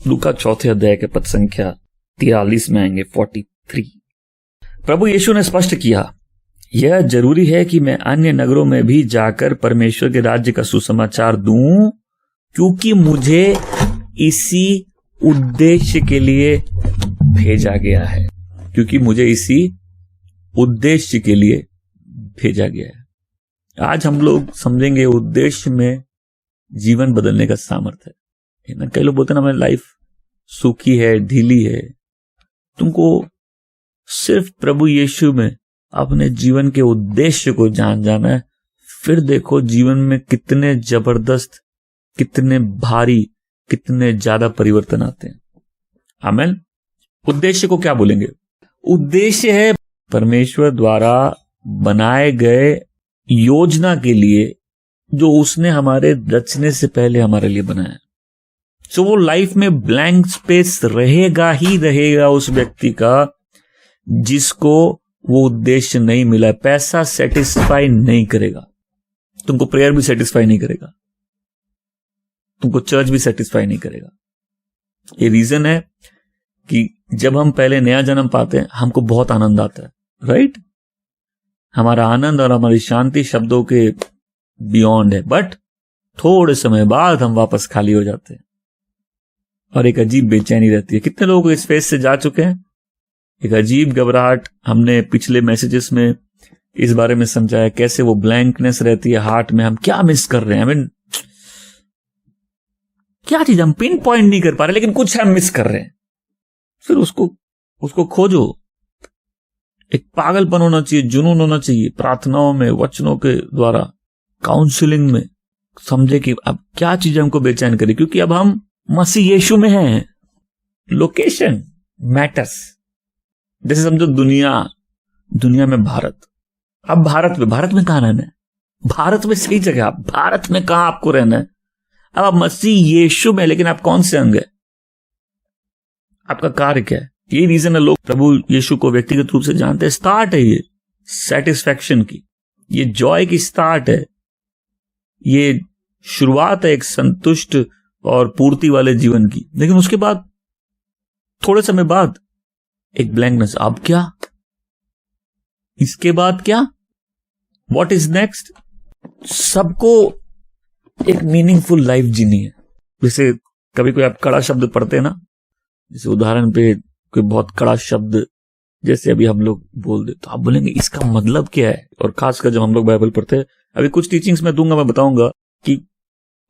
लूका 4 अध्याय के पद संख्या 43 में आएंगे 43। प्रभु यीशु ने स्पष्ट किया, यह जरूरी है कि मैं अन्य नगरों में भी जाकर परमेश्वर के राज्य का सुसमाचार दूं, क्योंकि मुझे इसी उद्देश्य के लिए भेजा गया है। क्योंकि मुझे इसी उद्देश्य के लिए भेजा गया है। आज हम लोग समझेंगे उद्देश्य में जीवन बदलने का सामर्थ्य है। कई लोग बोलते हैं ना, मेरी लाइफ सूखी है, ढीली है। तुमको सिर्फ प्रभु यीशु में अपने जीवन के उद्देश्य को जाना है, फिर देखो जीवन में कितने जबरदस्त, कितने भारी, कितने ज्यादा परिवर्तन आते हैं। आमीन। उद्देश्य को क्या बोलेंगे? उद्देश्य है परमेश्वर द्वारा बनाए गए योजना के लिए जो उसने हमारे रचने से पहले हमारे लिए बनाया। सो वो लाइफ में ब्लैंक स्पेस रहेगा ही रहेगा उस व्यक्ति का जिसको वो उद्देश्य नहीं मिला। पैसा सेटिस्फाई नहीं करेगा, तुमको प्रेयर भी सेटिस्फाई नहीं करेगा, तुमको चर्च भी सेटिस्फाई नहीं करेगा। ये रीजन है कि जब हम पहले नया जन्म पाते हैं हमको बहुत आनंद आता है, राइट? हमारा आनंद और हमारी शांति शब्दों के बियॉन्ड है, बट थोड़े समय बाद हम वापस खाली हो जाते हैं और एक अजीब बेचैनी रहती है। कितने लोग इस फेज से जा चुके हैं? एक अजीब घबराहट। हमने पिछले मैसेजेस में इस बारे में समझाया कैसे वो ब्लैंकनेस रहती है हार्ट में। हम क्या मिस कर रहे हैं? I mean, क्या चीज हम पिन पॉइंट नहीं कर पा रहे, लेकिन कुछ हम मिस कर रहे हैं। फिर उसको खोजो। एक पागलपन होना चाहिए, जुनून होना चाहिए, प्रार्थनाओं में, वचनों के द्वारा, काउंसलिंग में समझे कि अब क्या चीज हमको बेचैन करे, क्योंकि अब हम मसीह यीशु में हैं। Location matters. जैसे समझो दुनिया में भारत। अब भारत में कहां रहना है? भारत में सही जगह। आप भारत में कहां आपको रहना है? अब आप मसीह यीशु में, लेकिन आप कौन से अंग है? आपका कार्य क्या है? यही रीजन है लोग प्रभु यीशु को व्यक्तिगत रूप से जानते हैं। स्टार्ट है ये सेटिस्फैक्शन की, ये जॉय की स्टार्ट है, ये शुरुआत है एक संतुष्ट और पूर्ति वाले जीवन की। लेकिन उसके बाद थोड़े समय बाद एक ब्लैंकनेस। अब क्या? इसके बाद क्या? What is next? सबको एक मीनिंगफुल लाइफ जीनी है। जैसे कभी कोई आप कड़ा शब्द पढ़ते हैं ना, जैसे उदाहरण पे कोई बहुत कड़ा शब्द जैसे अभी हम लोग बोल दे, तो आप बोलेंगे इसका मतलब क्या है? और खासकर जब हम लोग बाइबल पढ़ते हैं, अभी कुछ टीचिंग्स में दूंगा, मैं बताऊंगा कि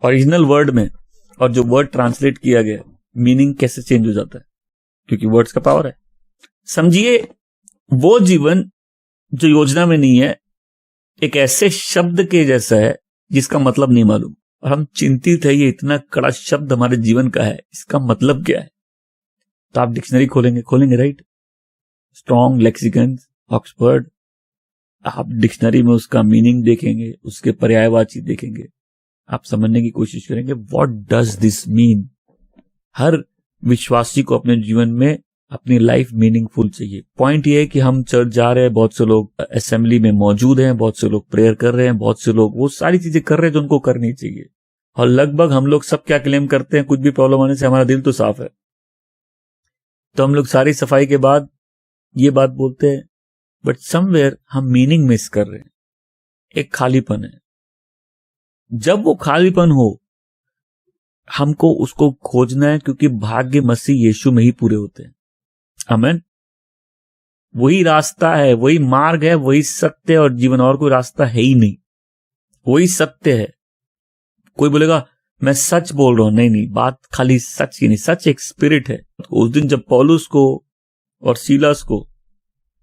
ओरिजिनल वर्ड में और जो वर्ड ट्रांसलेट किया गया मीनिंग कैसे चेंज हो जाता है, क्योंकि वर्ड्स का पावर है। समझिए वो जीवन जो योजना में नहीं है, एक ऐसे शब्द के जैसा है जिसका मतलब नहीं मालूम, और हम चिंतित है ये इतना कड़ा शब्द हमारे जीवन का है, इसका मतलब क्या है? तो आप डिक्शनरी खोलेंगे राइट? स्ट्रॉन्ग लेक्सिकन, ऑक्सफोर्ड, आप डिक्शनरी में उसका मीनिंग देखेंगे, उसके पर्यायवाची देखेंगे, आप समझने की कोशिश करेंगे व्हाट डज दिस मीन। हर विश्वासी को अपने जीवन में अपनी लाइफ मीनिंगफुल चाहिए। पॉइंट ये है कि हम चर्च जा रहे हैं, बहुत से लोग असेंबली में मौजूद हैं, बहुत से लोग प्रेयर कर रहे हैं, बहुत से लोग वो सारी चीजें कर रहे हैं जो उनको करनी चाहिए, और लगभग हम लोग सब क्या क्लेम करते हैं? कुछ भी प्रॉब्लम आने से हमारा दिल तो साफ है, तो हम लोग सारी सफाई के बाद ये बात बोलते हैं, बट समवेयर हम मीनिंग मिस कर रहे हैं। एक खालीपन है। जब वो खालीपन हो हमको उसको खोजना है, क्योंकि भाग्य मसीह यीशु में ही पूरे होते हैं। आमीन। वही रास्ता है, वही मार्ग है, वही सत्य और जीवन, और कोई रास्ता है ही नहीं। वही सत्य है। कोई बोलेगा मैं सच बोल रहा हूं, नहीं, बात खाली सच की नहीं, सच एक स्पिरिट है। उस दिन जब पौलुस को और सीलास को,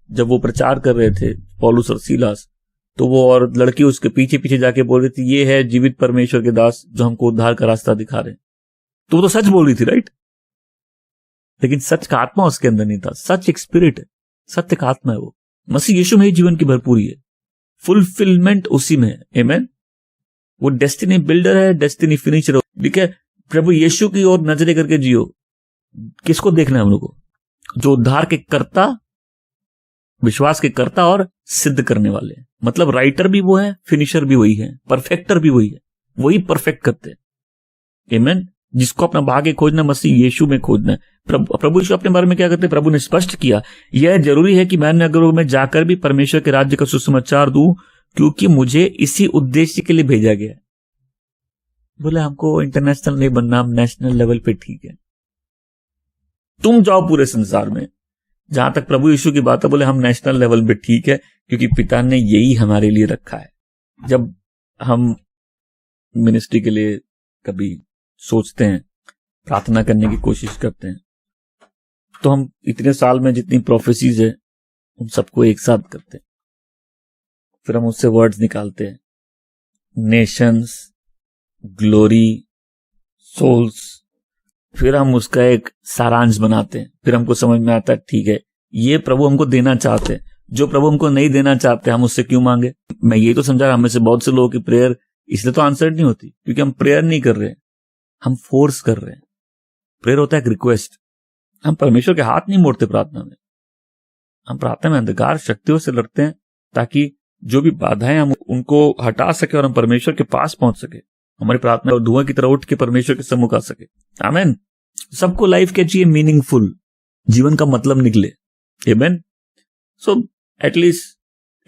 जब वो प्रचार कर रहे थे, पौलुस और सीलास, तो वो और लड़की उसके पीछे पीछे जाके बोल रही थी, ये है जीवित परमेश्वर के दास जो हमको उद्धार का रास्ता दिखा रहे हैं। तो वो तो सच बोल रही थी, राइट? लेकिन सच का आत्मा उसके अंदर नहीं था। सच एक स्पिरिट है, सत्य का आत्मा है। वो मसीह यीशु में ही जीवन की भरपूरी है, फुलफिलमेंट उसी में है। आमीन। वो डेस्टिनी बिल्डर है, डेस्टिनी फिनिशर है। ठीक है, प्रभु यीशु की ओर नजरें करके जियो। किसको देखना है हम लोग को? जो उद्धार के कर्ता विश्वास के कर्ता और सिद्ध करने वाले हैं। मतलब राइटर भी वो है, फिनिशर भी वही है, परफेक्टर भी वही है, वही परफेक्ट करते हैं। आमीन। जिसको अपना भाग्य खोजना मसीह यीशु में खोजना है। प्रभु यीशु अपने बारे में क्या कहते हैं? प्रभु ने स्पष्ट किया, यह जरूरी है कि मैं नगरों में जाकर भी परमेश्वर के राज्य का सुसमाचार दूं, क्योंकि मुझे इसी उद्देश्य के लिए भेजा गया है। बोले हमको इंटरनेशनल नहीं बनना, हम नेशनल लेवल पे ठीक है। तुम जाओ पूरे संसार में। जहां तक प्रभु यीशु की बात है, बोले हम नेशनल लेवल पे ठीक है, क्योंकि पिता ने यही हमारे लिए रखा है। जब हम मिनिस्ट्री के लिए कभी सोचते हैं, प्रार्थना करने की कोशिश करते हैं, तो हम इतने साल में जितनी प्रोफेसीज है उन सबको एक साथ करते हैं। फिर हम उससे वर्ड्स निकालते हैं, नेशंस, ग्लोरी, सोल्स। फिर हम उसका एक सारांश बनाते हैं। फिर हमको समझ में आता है ठीक है, ये प्रभु हमको देना चाहते हैं। जो प्रभु हमको नहीं देना चाहते हम उससे क्यों मांगे? मैं ये तो समझा रहा, हमें से बहुत से लोगों की प्रेयर इसलिए तो आंसर नहीं होती क्योंकि हम प्रेयर नहीं कर रहे हैं, हम फोर्स कर रहे हैं। प्रेयर होता है एक रिक्वेस्ट। हम परमेश्वर के हाथ नहीं मोड़ते प्रार्थना में, हम प्रार्थना में अंधकार शक्तियों से लड़ते हैं ताकि जो भी बाधाएं हम उनको हटा सके और हम परमेश्वर के पास पहुंच सके। हमारी प्रार्थना और धुआं की तरह उठ के परमेश्वर के सम्मुख आ सके। आमीन। सबको लाइफ क्या चाहिए? मीनिंगफुल, जीवन का मतलब निकले। आमीन। सो एटलीस्ट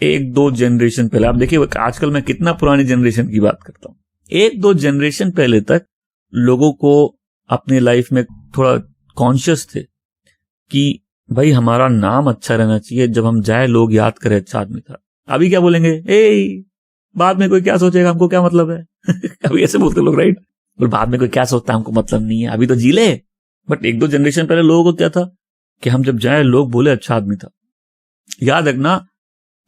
1-2 जनरेशन पहले, आप देखिए आजकल मैं कितना पुरानी जनरेशन की बात करता हूं। 1-2 जनरेशन पहले तक लोगों को अपने लाइफ में थोड़ा कॉन्शियस थे कि भाई हमारा नाम अच्छा रहना चाहिए, जब हम जाए लोग याद करें अच्छा आदमी था। अभी क्या बोलेंगे? बाद में कोई क्या सोचेगा, हमको क्या मतलब है? अभी ऐसे बोलते लोग, राइट? और बाद में कोई क्या सोचता है, हमको मतलब नहीं है, अभी तो जी ले। बट 1-2 जनरेशन पहले लोगों को क्या था कि हम जब जाए लोग बोले अच्छा आदमी था। याद रखना,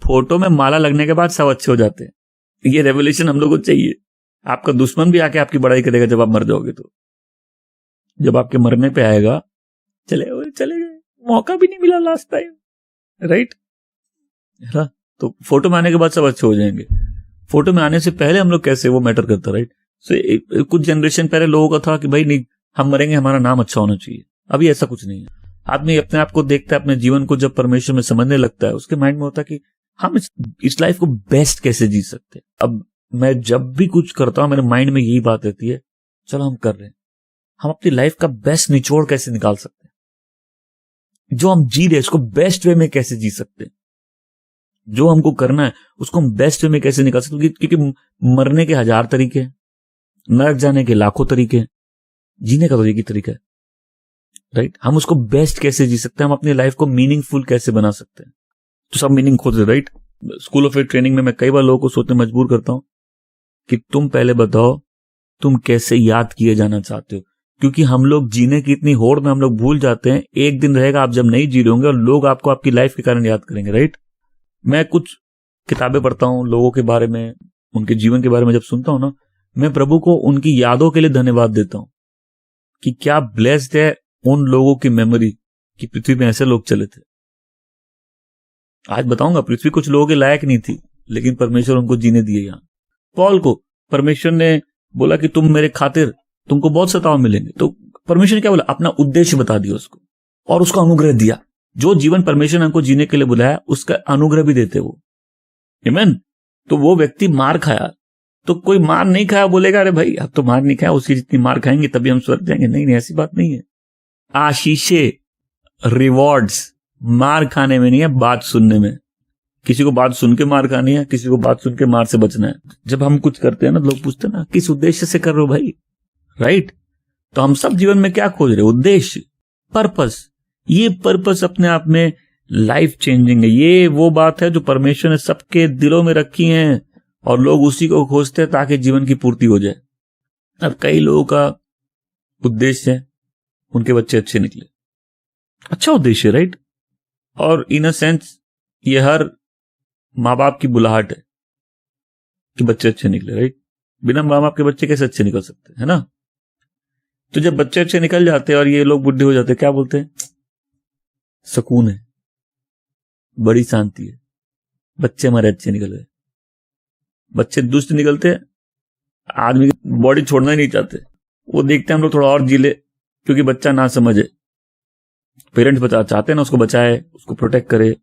फोटो में माला लगने के बाद सब अच्छे हो जाते हैं। ये रेवोल्यूशन हम लोग को चाहिए। आपका दुश्मन भी आके आपकी बड़ाई करेगा जब आप मर जाओगे। तो जब आपके मरने पे आएगा, चले गए, मौका भी नहीं मिला लास्ट टाइम, राइट? तो फोटो में आने के बाद सब अच्छे हो जाएंगे। फोटो में आने से पहले हम लोग कैसे, वो मैटर करता, राइट? सो कुछ जनरेशन पहले लोगों का था कि भाई नहीं, हम मरेंगे, हमारा नाम अच्छा होना चाहिए। अभी ऐसा कुछ नहीं है। आदमी अपने आप को देखता है, अपने जीवन को जब परमेश्वर में समझने लगता है, उसके माइंड में होता है कि हम इस लाइफ को बेस्ट कैसे जी सकते हैं। अब मैं जब भी कुछ करता हूं, मेरे माइंड में यही बात रहती है, चलो हम कर रहे हैं, हम अपनी लाइफ का बेस्ट निचोड़ कैसे निकाल सकते हैं, जो हम जी रहे हैं उसको बेस्ट वे में कैसे जी सकते हैं, जो हमको करना है उसको हम बेस्ट वे में कैसे निकाल सकते हैं। क्योंकि मरने के 1000 तरीके हैं, नरक जाने के लाखों तरीके हैं, जीने का तो एक ही तरीका है, राइट? हम उसको बेस्ट कैसे जी सकते हैं, हम अपनी लाइफ को मीनिंगफुल कैसे बना सकते हैं। तो सब मीनिंग खोज रहे, राइट? स्कूल ऑफ ट्रेनिंग में मैं कई बार लोगों को सोचने मजबूर करता हूं कि तुम पहले बताओ तुम कैसे याद किए जाना चाहते हो। क्योंकि हम लोग जीने की इतनी होड़ में हम लोग भूल जाते हैं, एक दिन रहेगा आप जब नहीं जी रहे होंगे और लोग आपको आपकी लाइफ के कारण याद करेंगे, राइट? मैं कुछ किताबें पढ़ता हूं लोगों के बारे में, उनके जीवन के बारे में जब सुनता हूं ना, मैं प्रभु को उनकी यादों के लिए धन्यवाद देता हूं कि क्या ब्लेस्ड है उन लोगों की मेमोरी कि पृथ्वी में ऐसे लोग चले थे। आज बताऊंगा, पृथ्वी कुछ लोगों के लायक नहीं थी, लेकिन परमेश्वर उनको जीने दिए। यहां पॉल को परमेश्वर ने बोला कि तुम मेरे खातिर, तुमको बहुत सताव मिलेंगे। तो परमेश्वर ने क्या बोला? अपना उद्देश्य बता दिया उसको और उसको अनुग्रह दिया। जो जीवन परमेश्वर ने हमको जीने के लिए बुलाया, उसका अनुग्रह भी देते वो। आमीन। तो वो व्यक्ति मार खाया, तो कोई मार नहीं खाया बोलेगा अरे भाई अब तो मार नहीं खाया, उसकी जितनी मार खाएंगे तभी हम स्वर्ग जाएंगे। नहीं, ऐसी बात नहीं है। आशीषे, रिवॉर्ड्स मार खाने में नहीं है, बात सुनने में। किसी को बात सुन के मार खानी है, किसी को बात सुन के मार से बचना है। जब हम कुछ करते हैं ना, लोग पूछते हैं ना किस उद्देश्य से कर रहे हो भाई, राइट? तो हम सब जीवन में क्या खोज रहे? उद्देश्य, पर्पस। ये पर्पस अपने आप में लाइफ चेंजिंग है। ये वो बात है जो परमेश्वर ने सबके दिलों में रखी है और लोग उसी को खोजते हैं ताकि जीवन की पूर्ति हो जाए। अब कई लोगों का उद्देश्य है उनके बच्चे अच्छे निकले, अच्छा उद्देश्य, राइट? और इन अ सेंस ये हर माँ बाप की बुलाहट है कि बच्चे अच्छे निकले, राइट? बिना माँ बाप के बच्चे कैसे अच्छे निकल सकते हैं ना? तो जब बच्चे अच्छे निकल जाते हैं और ये लोग बुढ़े हो जाते हैं, क्या बोलते हैं? सुकून है, बड़ी शांति है, बच्चे हमारे अच्छे निकल गए। बच्चे दुष्ट निकलते, आदमी की बॉडी छोड़ना ही नहीं चाहते। वो देखते हैं हम लोग थोड़ा और जी ले, क्योंकि बच्चा ना समझे। पेरेंट्स चाहते हैं ना उसको बचाए, उसको प्रोटेक्ट करे,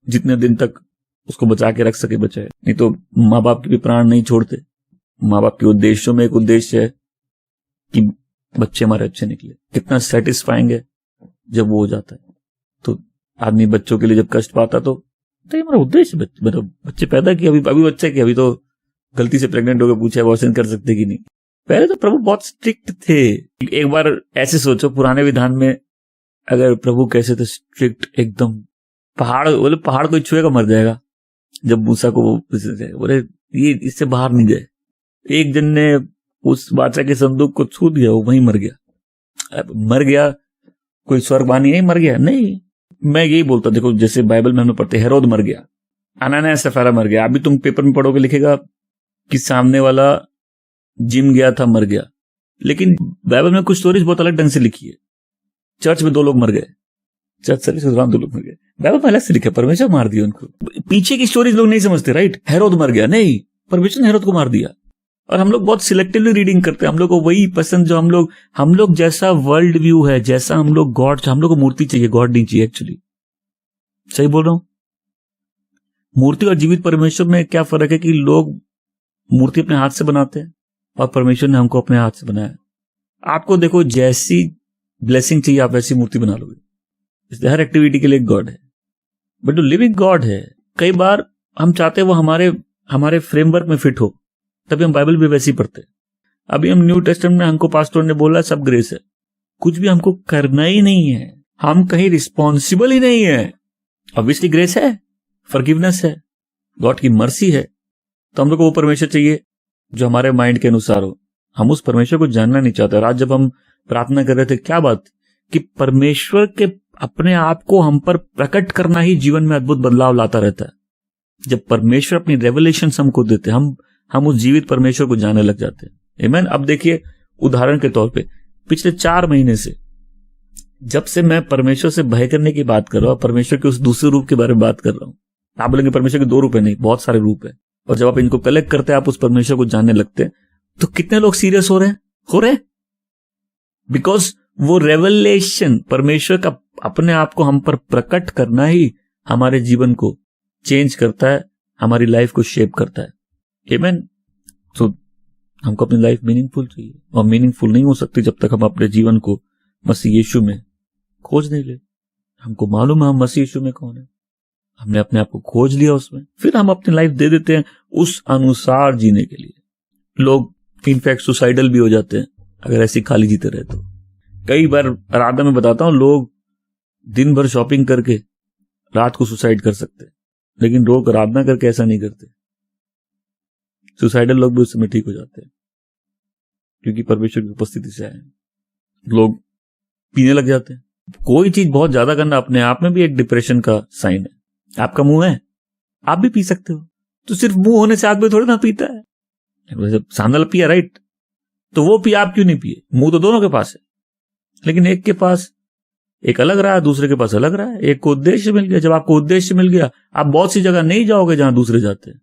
जितने दिन तक उसको बचा के रख सके बचाए। नहीं तो माँ बाप के भी प्राण नहीं छोड़ते। माँ बाप के उद्देश्यों में एक उद्देश्य है कि बच्चे हमारे अच्छे निकले। कितना सेटिस्फाइंग है जब वो हो जाता है। तो आदमी बच्चों के लिए जब कष्ट पाता तो ये हमारा उद्देश्य मतलब बच्चे पैदा किए, अभी बच्चे किए, अभी तो गलती से प्रेग्नेंट होकर पूछे अबॉर्शन कर सकते कि नहीं। पहले तो प्रभु बहुत स्ट्रिक्ट थे। एक बार ऐसे सोचो, पुराने विधान में अगर प्रभु कैसे थे स्ट्रिक्ट एकदम, पहाड़ कोई छुएगा मर जाएगा। जब मूसा को बोले ये इससे बाहर नहीं जाए, एक जन ने उस बादशाह के संदूक को छू दिया, वो वहीं मर गया। कोई स्वर्गवाणी नहीं मर गया, नहीं। मैं यही बोलता, देखो जैसे बाइबल में हम पढ़ते हेरोद मर गया, अनानियाह सफारा मर गया। अभी तुम पेपर में पढ़ोगे लिखेगा कि सामने वाला जिम गया था मर गया। लेकिन बाइबल में कुछ स्टोरीज बहुत अलग ढंग से लिखी है। चर्च में 2 लोग मर गए, चर्च सर्विस के दौरान 2 लोग मर गए। बाइबल में अलग से लिखा, परमेश्वर मार दिया उनको। पीछे की स्टोरीज लोग नहीं समझते, राइट। हेरोद मर गया, नहीं, परमेश्वर ने हेरोद को मार दिया। और हम लोग बहुत सिलेक्टिवली रीडिंग करते हैं। हम लोग को वही पसंद जो हम लोग जैसा वर्ल्ड व्यू है, जैसा हम लोग गॉड, हम लोग को मूर्ति चाहिए, गॉड नहीं चाहिए। एक्चुअली सही बोल रहा हूं। मूर्ति और जीवित परमेश्वर में क्या फर्क है कि लोग मूर्ति अपने हाथ से बनाते हैं और परमेश्वर ने हमको अपने हाथ से बनाया। आपको देखो जैसी ब्लेसिंग चाहिए आप वैसी मूर्ति बना लोगे, इसलिए हर एक्टिविटी के लिए गॉड है, बट जो लिविंग गॉड है कई बार हम चाहते हैं वो हमारे फ्रेमवर्क में फिट हो, तभी हम बाइबल भी वैसी पढ़ते हैं। अभी हम न्यू टेस्टामेंट में हमको पास्टर ने बोला सब ग्रेस है, कुछ भी हमको करना ही नहीं है, हम कहीं रिस्पॉन्सिबल ही नहीं है। ऑब्वियसली ग्रेस है, फॉरगिवनेस है, गॉड की मर्सी है। तो हम लोग को वो परमेश्वर चाहिए जो हमारे माइंड के अनुसार हो। हम उस परमेश्वर को जानना नहीं चाहते। और आज जब हम प्रार्थना कर रहे थे, क्या बात कि परमेश्वर के अपने आप को हम पर प्रकट करना ही जीवन में अद्भुत बदलाव लाता रहता है। जब परमेश्वर अपनी रेवलेशन हमको देते, हम उस जीवित परमेश्वर को जानने लग जाते हैं। आमीन। अब देखिए उदाहरण के तौर पे पिछले 4 महीने से जब से मैं परमेश्वर से भय करने की बात कर रहा हूं, परमेश्वर के उस दूसरे रूप के बारे में बात कर रहा हूं। आप बोलेंगे परमेश्वर के 2 रूप है, नहीं, बहुत सारे रूप है। और जब आप इनको कलेक्ट करते हैं, आप उस परमेश्वर को जानने लगते हैं, तो कितने लोग सीरियस हो रहे हैं बिकॉज वो रेवलेशन, परमेश्वर का अपने आप को हम पर प्रकट करना ही हमारे जीवन को चेंज करता है, हमारी लाइफ को शेप करता है। आमीन। तो हमको अपनी लाइफ मीनिंगफुल चाहिए, और मीनिंगफुल नहीं हो सकती जब तक हम अपने जीवन को मसीह यीशु में खोज नहीं ले। हमको मालूम है हम मसीह यीशु में कौन है, हमने अपने आप को खोज लिया उसमें, फिर हम अपनी लाइफ दे देते हैं उस अनुसार जीने के लिए। लोग इनफैक्ट सुसाइडल भी हो जाते हैं अगर ऐसी खाली जीते रहे तो। कई बार आराधना में बताता हूं, लोग दिन भर शॉपिंग करके रात को सुसाइड कर सकते हैं, लेकिन लोग आराधना करके ऐसा नहीं करते। सुसाइडल लोग भी उस समय ठीक हो जाते हैं क्योंकि परमेश्वर की उपस्थिति से आए। लोग पीने लग जाते हैं। कोई चीज बहुत ज्यादा करना अपने आप में भी एक डिप्रेशन का साइन है। आपका मुंह है, आप भी पी सकते हो, तो सिर्फ मुंह होने से आदमी थोड़ी ना पीता है। सामने वाला पिया, राइट, तो वो पिया, आप क्यों नहीं पिए? मुंह तो दोनों के पास है, लेकिन एक के पास एक अलग रहा है, दूसरे के पास अलग रहा है। एक को उद्देश्य मिल गया। जब आपको उद्देश्य मिल गया, आप बहुत सी जगह नहीं जाओगे जहां दूसरे जाते हैं।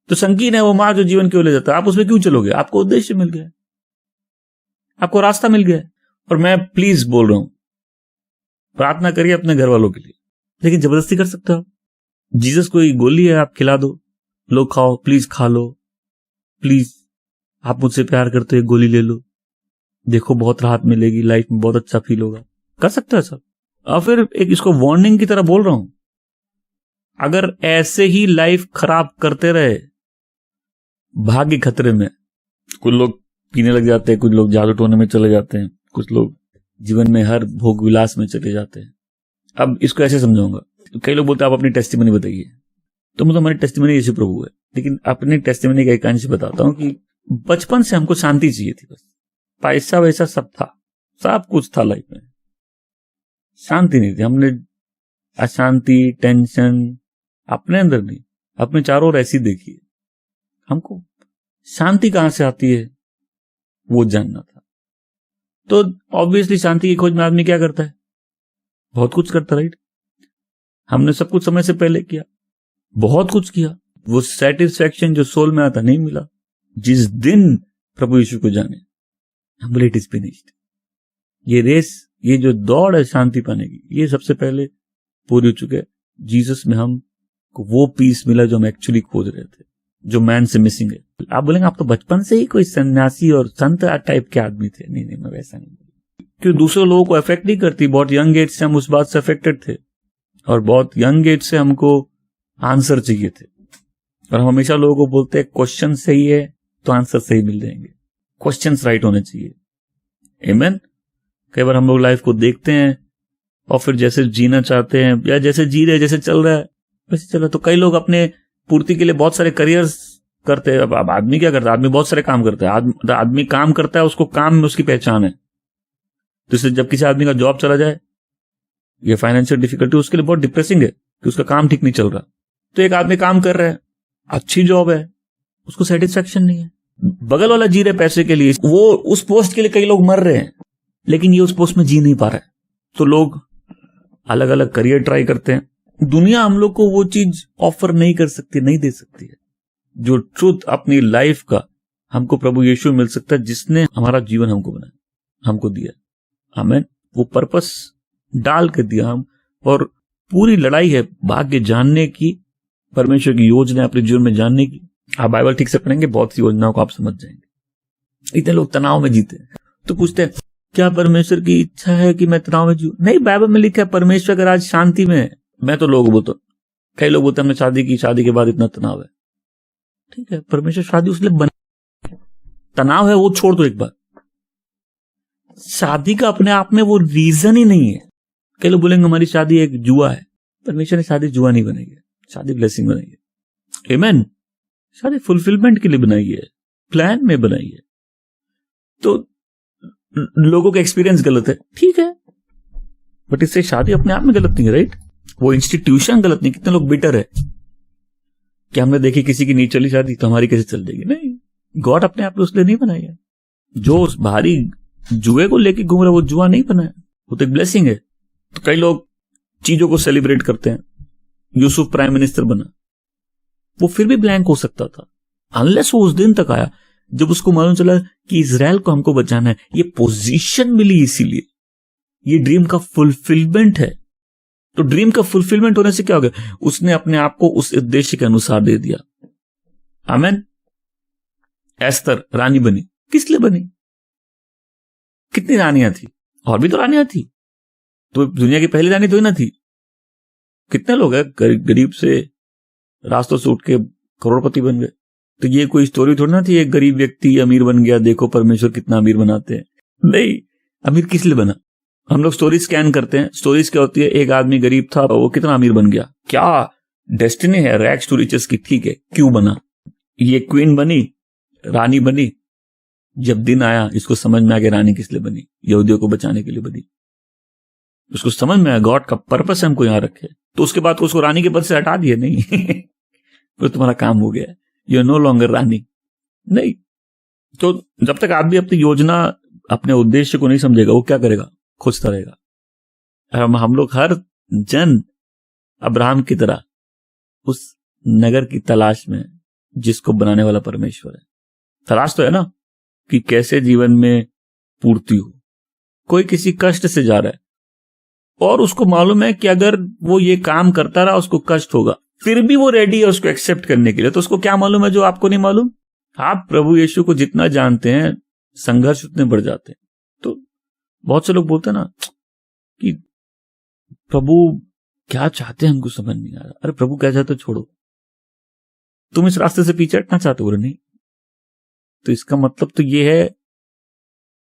तो संकीर्ण है वो मार्ग जो जीवन की ओर ले जाता है, आप उसमें क्यों चलोगे? आपको उद्देश्य मिल गया, आपको रास्ता मिल गया। और मैं प्लीज बोल रहा हूं, प्रार्थना करिए अपने घर वालों के लिए, लेकिन जबरदस्ती कर सकते हो। जीसस कोई गोली है, आप खिला दो, लो खाओ, प्लीज खा लो, प्लीज आप मुझसे प्यार करते हो, एक गोली ले लो, देखो बहुत राहत मिलेगी, लाइफ में बहुत अच्छा फील होगा। कर सकते हो सब। और फिर एक इसको वार्निंग की तरह बोल रहा हूं, अगर ऐसे ही लाइफ खराब करते रहे, भाग्य खतरे में। कुछ लोग पीने लग जाते हैं, कुछ लोग जादू टोने में चले जाते हैं, कुछ लोग जीवन में हर भोग विलास में चले जाते हैं। अब इसको ऐसे समझाऊंगा, कई लोग बोलते हैं आप अपनी टेस्टिमनी बताइए, तो मतलब हमारी टेस्टिमनी यीशु प्रभु है। लेकिन अपनी टेस्टिमनी का एक अंश बताता हूं कि बचपन से हमको शांति चाहिए थी, बस पैसा वैसा सब था, सब कुछ था लाइफ में, शांति नहीं थी। हमने अशांति, टेंशन अपने अंदर नहीं, अपने चारों ओर ऐसी देखी है। हमको शांति कहां से आती है वो जानना था। तो ऑब्वियसली शांति की खोज में आदमी क्या करता है? बहुत कुछ करता, राइट। हमने सब कुछ समय से पहले किया, बहुत कुछ किया, वो सेटिस्फैक्शन जो सोल में आता नहीं मिला। जिस दिन प्रभु यीशु को जाने, हम बोले इट इज फिनिश्ड। ये रेस, ये जो दौड़ है शांति पाने की, ये सबसे पहले पूरी हो चुके। जीसस में हम वो पीस मिला जो हम एक्चुअली खोज रहे थे, जो मैन से मिसिंग है। आप बोलेंगे आप तो बचपन से ही कोई सन्यासी और संत टाइप के आदमी थे। नहीं, मैं वैसा नहीं, क्योंकि दूसरे लोगों को अफेक्ट नहीं करती। बहुत यंग एज से हम उस बात से अफेक्टेड थे और बहुत यंग एज से हमको आंसर चाहिए थे। और हम हमेशा लोगों को बोलते हैं क्वेश्चन सही है तो आंसर सही मिल जाएंगे, क्वेश्चंस राइट होने चाहिए। आमीन। कई बार हम लोग लाइफ को देखते हैं और फिर जैसे जीना चाहते हैं या जैसे जी रहे, जैसे चल रहा है वैसे चल रहा है। तो कई लोग अपने पूर्ति के लिए बहुत सारे करियर्स करते हैं। अब आदमी क्या करता है? आदमी बहुत सारे काम करता है। आदमी काम करता है, उसको काम में उसकी पहचान है। तो इसलिए जब किसी आदमी का जॉब चला जाए या फाइनेंशियल डिफिकल्टी, उसके लिए बहुत डिप्रेसिंग है कि उसका काम ठीक नहीं चल रहा। तो एक आदमी काम कर रहा है, अच्छी जॉब है, उसको सेटिस्फेक्शन नहीं है, बगल वाला जी रहे पैसे के लिए, वो उस पोस्ट के लिए कई लोग मर रहे हैं लेकिन ये उस पोस्ट में जी नहीं पा रहा है। तो लोग अलग अलग करियर ट्राई करते हैं। दुनिया हम लोग को वो चीज ऑफर नहीं कर सकती, नहीं दे सकती है जो ट्रूथ अपनी लाइफ का हमको प्रभु यीशु मिल सकता है, जिसने हमारा जीवन हमको बनाया, हमको दिया। आमीन। वो पर्पस डाल के दिया हम, और पूरी लड़ाई है भाग्य जानने की, परमेश्वर की योजना अपने जीवन में जानने की। आप बाइबल ठीक से पढ़ेंगे, बहुत सी योजनाओं को आप समझ जाएंगे। इतने लोग तनाव में जीते हैं तो पूछते हैं क्या परमेश्वर की इच्छा है कि मैं तनाव में जीऊं? नहीं, बाइबल में लिखा है परमेश्वर अगर आज शांति में है। मैं तो लोग बोलता, कई लोग बोलते हैं हमने शादी की, शादी के बाद इतना तनाव है। ठीक है, परमेश्वर शादी उसलिए बना, तनाव है वो छोड़ दो। एक बार शादी का अपने आप में वो रीजन ही नहीं है। कई लोग बोलेंगे हमारी शादी एक जुआ है। परमेश्वर ने शादी जुआ नहीं बनाई है, शादी ब्लेसिंग बनाई है। आमीन। शादी फुलफिलमेंट के लिए बनाई है, प्लान में बनाई है। तो लोगों का एक्सपीरियंस गलत है, ठीक है, बट इससे शादी अपने आप में गलत नहीं है, राइट? वो इंस्टीट्यूशन गलत नहीं। कितने लोग बिटर है कि हमने देखी किसी की नहीं चली शादी तो हमारी कैसे चल जाएगी? नहीं, गॉड अपने आप में उसलिए नहीं बनाई है। जो उस भारी जुए को लेके घूम रहा है वो जुआ नहीं बनाया, वो तो एक ब्लेसिंग है। तो कई लोग चीजों को सेलिब्रेट करते हैं। यूसुफ प्राइम मिनिस्टर बना, वो फिर भी ब्लैंक हो सकता था अनलेस वो उस दिन तक आया जब उसको मालूम चला कि इजराइल को हमको बचाना है। ये पोजीशन मिली इसीलिए, ये ड्रीम का फुलफिलमेंट है। तो ड्रीम का फुलफिलमेंट होने से क्या हो गया? उसने अपने आप को उस उद्देश्य के अनुसार दे दिया। आमीन। एस्तर रानी बनी, किस लिए बनी? कितनी रानियां थी? और भी तो रानियां थी, तो दुनिया की पहली रानी तो ही ना थी। कितने लोग हैं गरीब से रास्तों से उठ के करोड़पति बन गए। तो ये कोई स्टोरी थोड़ी ना थी एक गरीब व्यक्ति अमीर बन गया, देखो परमेश्वर कितना अमीर बनाते हैं। नहीं, अमीर किस लिए बना? हम लोग स्टोरी स्कैन करते हैं। स्टोरीज क्या होती है? एक आदमी गरीब था, वो कितना अमीर बन गया, क्या डेस्टिनी है रैग्स टू रिचेस की। ठीक है, क्यों बना? ये क्वीन बनी, रानी बनी। जब दिन आया इसको समझ में आ गया रानी किस लिए बनी, यहूदियों को बचाने के लिए बनी। उसको समझ में आया गॉड का पर्पस हमको यहां रखे। तो उसके बाद उसको रानी के पद से हटा दिया। नहीं तो तुम्हारा काम हो गया, यू आर नो लॉन्गर रानी। नहीं, तो जब तक आदमी अपनी योजना, अपने उद्देश्य को नहीं समझेगा, वो क्या करेगा? खोजता रहेगा। हम लोग हर जन अब्राहम की तरह उस नगर की तलाश में जिसको बनाने वाला परमेश्वर है। तलाश तो है ना कि कैसे जीवन में पूर्ति हो। कोई किसी कष्ट से जा रहा है और उसको मालूम है कि अगर वो ये काम करता रहा उसको कष्ट होगा, फिर भी वो रेडी है उसको एक्सेप्ट करने के लिए। तो उसको क्या मालूम है जो आपको नहीं मालूम? आप प्रभु यीशु को जितना जानते हैं संघर्ष उतने बढ़ जाते हैं। तो बहुत से लोग बोलते हैं ना कि प्रभु क्या चाहते हैं हमको समझ नहीं आ रहा। अरे प्रभु क्या चाहते छोड़ो, तुम इस रास्ते से पीछे हटना चाहते हो? नहीं, तो इसका मतलब तो ये है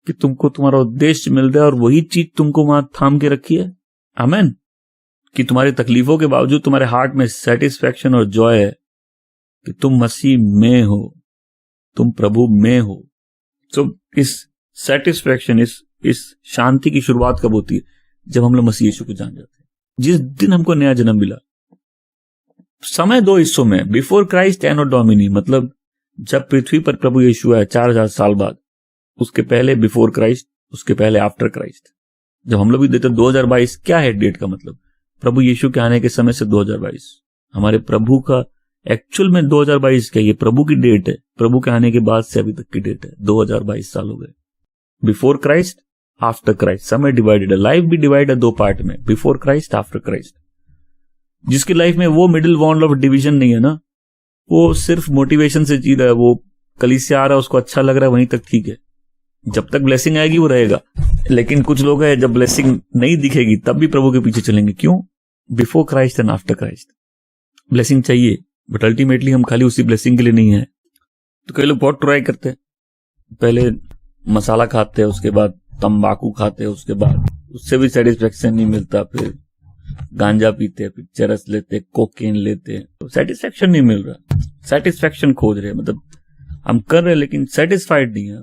कि तुमको तुम्हारा उद्देश्य मिल रहा है और वही चीज तुमको वहां थाम के रखी है। आमीन। कि तुम्हारी तकलीफों के बावजूद तुम्हारे हार्ट में सेटिस्फैक्शन और जॉय है कि तुम मसीह में हो, तुम प्रभु में हो। तो इस सेटिस्फैक्शन, इस शांति की शुरुआत कब होती है? जब हम लोग मसीह यीशु को जान जाते हैं। जिस दिन हमको नया जन्म मिला। समय दो हिस्सों में, बिफोर क्राइस्ट एंड डोमिनी, मतलब जब पृथ्वी पर प्रभु यीशु आया 4000 साल बाद, उसके पहले बिफोर क्राइस्ट, उसके पहले आफ्टर क्राइस्ट। जब हम लोग भी देते 2022 क्या है डेट का मतलब? प्रभु यीशु के आने के समय से 2022। हमारे प्रभु का एक्चुअल में 2022 क्या? ये प्रभु की डेट है। प्रभु के आने के बाद से अभी तक की डेट है। 2022 साल हो गए। Before Christ, after Christ. समय डिवाइडेड है, लाइफ भी डिवाइड है दो पार्ट में, बिफोर क्राइस्ट, आफ्टर क्राइस्ट। जिसकी लाइफ में वो मिडिल बॉन्ड ऑफ डिवीजन नहीं है ना, वो सिर्फ मोटिवेशन से जी रहा है, वो कलीसिया आ रहा है, उसको अच्छा लग रहा है, वहीं तक ठीक है, जब तक ब्लेसिंग आएगी वो रहेगा। लेकिन कुछ लोग हैं जब ब्लेसिंग नहीं दिखेगी तब भी प्रभु के पीछे चलेंगे। क्यों? Before Christ and after Christ blessing चाहिए, बट अल्टीमेटली हम खाली उसी ब्लेसिंग के लिए नहीं है। तो कई लोग बहुत ट्राई करते हैं, पहले मसाला खाते हैं, उसके बाद तंबाकू खाते हैं, उसके बाद उससे भी सेटिस्फेक्शन नहीं मिलता, फिर गांजा पीते हैं, फिर चरस लेते हैं, कोकेन लेते हैं, तो सेटिस्फेक्शन नहीं मिल रहा। सेटिस्फेक्शन खोज रहे हैं, मतलब हम कर रहे हैं लेकिन सेटिस्फाइड नहीं है,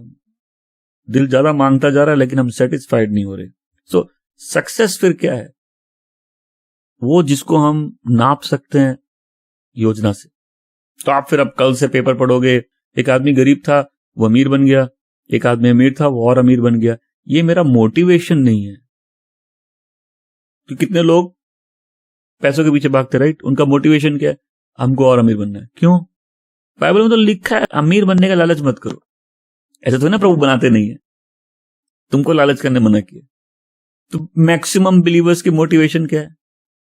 दिल ज्यादा मांगता जा रहा है लेकिन हम सेटिस्फाइड नहीं हो रहे। सो सक्सेस फिर क्या है? वो जिसको हम नाप सकते हैं योजना से। तो आप फिर अब कल से पेपर पढ़ोगे, एक आदमी गरीब था वो अमीर बन गया, एक आदमी अमीर था वो और अमीर बन गया। ये मेरा मोटिवेशन नहीं है। तो कितने लोग पैसों के पीछे भागते, राइट? उनका मोटिवेशन क्या है? हमको और अमीर बनना है। क्यों? बाइबल में तो लिखा है अमीर बनने का लालच मत करो। ऐसा तो ना प्रभु बनाते नहीं है, तुमको लालच करने मना किया। तो मैक्सिमम बिलीवर्स की मोटिवेशन क्या है?